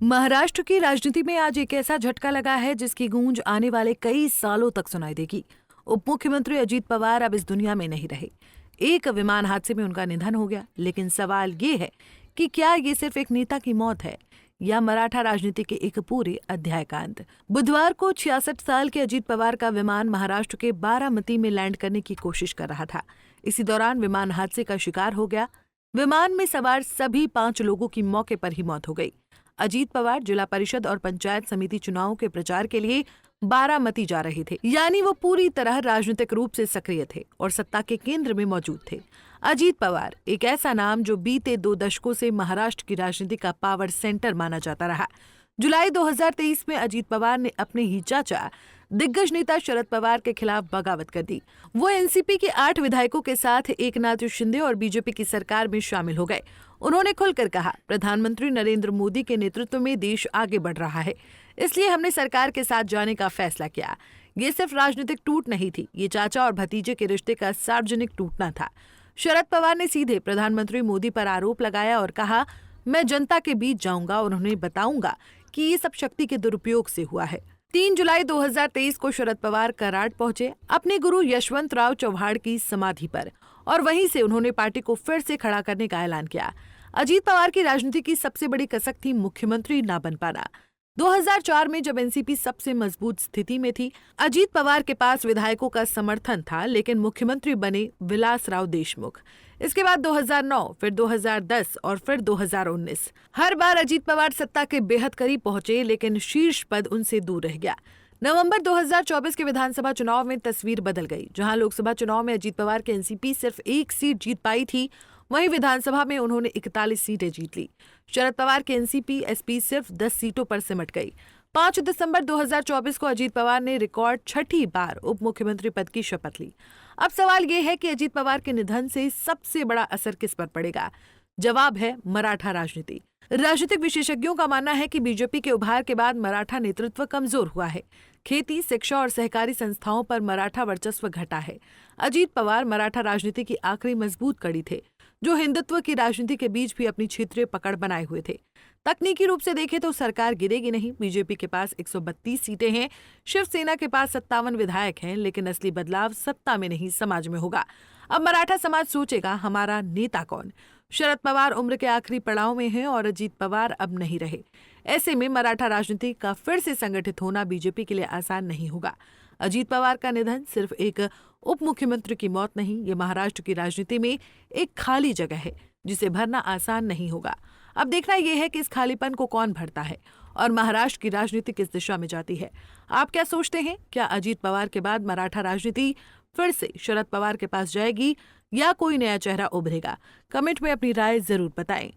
महाराष्ट्र की राजनीति में आज एक ऐसा झटका लगा है जिसकी गूंज आने वाले कई सालों तक सुनाई देगी। उप मुख्यमंत्री अजीत पवार अब इस दुनिया में नहीं रहे। एक विमान हादसे में उनका निधन हो गया, लेकिन सवाल ये है कि क्या ये सिर्फ एक नेता की मौत है या मराठा राजनीति के एक पूरे अध्याय का अंत। बुधवार को 66 साल के अजीत पवार का विमान महाराष्ट्र के बारामती में लैंड करने की कोशिश कर रहा था। इसी दौरान विमान हादसे का शिकार हो गया। विमान में सवार सभी 5 लोगों की मौके पर ही मौत हो गई। अजीत पवार जिला परिषद और पंचायत समिति चुनावों के प्रचार के लिए बारामती जा रहे थे, यानी वो पूरी तरह राजनीतिक रूप से सक्रिय थे और सत्ता के केंद्र में मौजूद थे। अजीत पवार एक ऐसा नाम जो बीते 2 दशकों से महाराष्ट्र की राजनीति का पावर सेंटर माना जाता रहा। जुलाई 2023 में अजीत पवार ने अपने ही चाचा दिग्गज नेता शरद पवार के खिलाफ बगावत कर दी। वो एनसीपी के 8 विधायकों के साथ एकनाथ शिंदे और बीजेपी की सरकार में शामिल हो गए। उन्होंने खुलकर कहा, प्रधानमंत्री नरेंद्र मोदी के नेतृत्व में देश आगे बढ़ रहा है, इसलिए हमने सरकार के साथ जाने का फैसला किया। ये सिर्फ राजनीतिक टूट नहीं थी, ये चाचा और भतीजे के रिश्ते का सार्वजनिक टूटना था। शरद पवार ने सीधे प्रधानमंत्री मोदी पर आरोप लगाया और कहा, मैं जनता के बीच जाऊंगा और उन्हें बताऊंगा कि ये सब शक्ति के दुरुपयोग से हुआ है। 3 जुलाई 2023 को शरद पवार कराड़ पहुंचे अपने गुरु यशवंतराव चव्हाण की समाधि पर और वहीं से उन्होंने पार्टी को फिर से खड़ा करने का ऐलान किया। अजीत पवार की राजनीति की सबसे बड़ी कसक थी मुख्यमंत्री ना बन पाना। 2004 में जब एनसीपी सबसे मजबूत स्थिति में थी, अजीत पवार के पास विधायकों का समर्थन था, लेकिन मुख्यमंत्री बने विलासराव देशमुख। इसके बाद 2009, फिर 2010 और फिर 2019। हर बार अजीत पवार सत्ता के बेहद करीब पहुंचे, लेकिन शीर्ष पद उनसे दूर रह गया। नवंबर 2024 के विधानसभा चुनाव में तस्वीर बदल गई। जहां लोकसभा चुनाव में अजीत पवार के एनसीपी सिर्फ 1 सीट जीत पाई थी, वहीं विधानसभा में उन्होंने 41 सीटें जीत ली। शरद पवार के एनसीपी एसपी सिर्फ 10 सीटों पर सिमट गई। 5 दिसंबर 2024 को अजीत पवार ने रिकॉर्ड 6ठी बार उप मुख्यमंत्री पद की शपथ ली। अब सवाल ये है कि अजीत पवार के निधन से सबसे बड़ा असर किस पर पड़ेगा? जवाब है मराठा राजनीति। राजनीतिक विशेषज्ञों का मानना है कि बीजेपी के उभार के बाद मराठा नेतृत्व कमजोर हुआ है। खेती, शिक्षा और सहकारी संस्थाओं पर मराठा वर्चस्व घटा है। अजीत पवार मराठा राजनीति की आखिरी मजबूत कड़ी थे, जो हिंदुत्व की राजनीति के बीच भी अपनी क्षेत्रीय पकड़ बनाए हुए थे। तकनीकी रूप से देखें तो सरकार गिरेगी नहीं। बीजेपी के पास 132 सीटें हैं, शिवसेना के पास 57 विधायक हैं, लेकिन असली बदलाव सत्ता में नहीं, समाज में होगा। अब मराठा समाज सोचेगा, हमारा नेता कौन? शरद पवार उम्र के आखिरी पड़ाव में हैं और अजीत पवार अब नहीं रहे। ऐसे में मराठा राजनीति का फिर से संगठित होना बीजेपी के लिए आसान नहीं होगा। अजीत पवार का निधन सिर्फ एक उप मुख्यमंत्री की मौत नहीं, ये महाराष्ट्र की राजनीति में एक खाली जगह है जिसे भरना आसान नहीं होगा। अब देखना यह है कि इस खालीपन को कौन भरता है और महाराष्ट्र की राजनीति किस दिशा में जाती है। आप क्या सोचते हैं? क्या अजीत पवार के बाद मराठा राजनीति फिर से शरद पवार के पास जाएगी या कोई नया चेहरा उभरेगा? कमेंट में अपनी राय जरूर बताएं।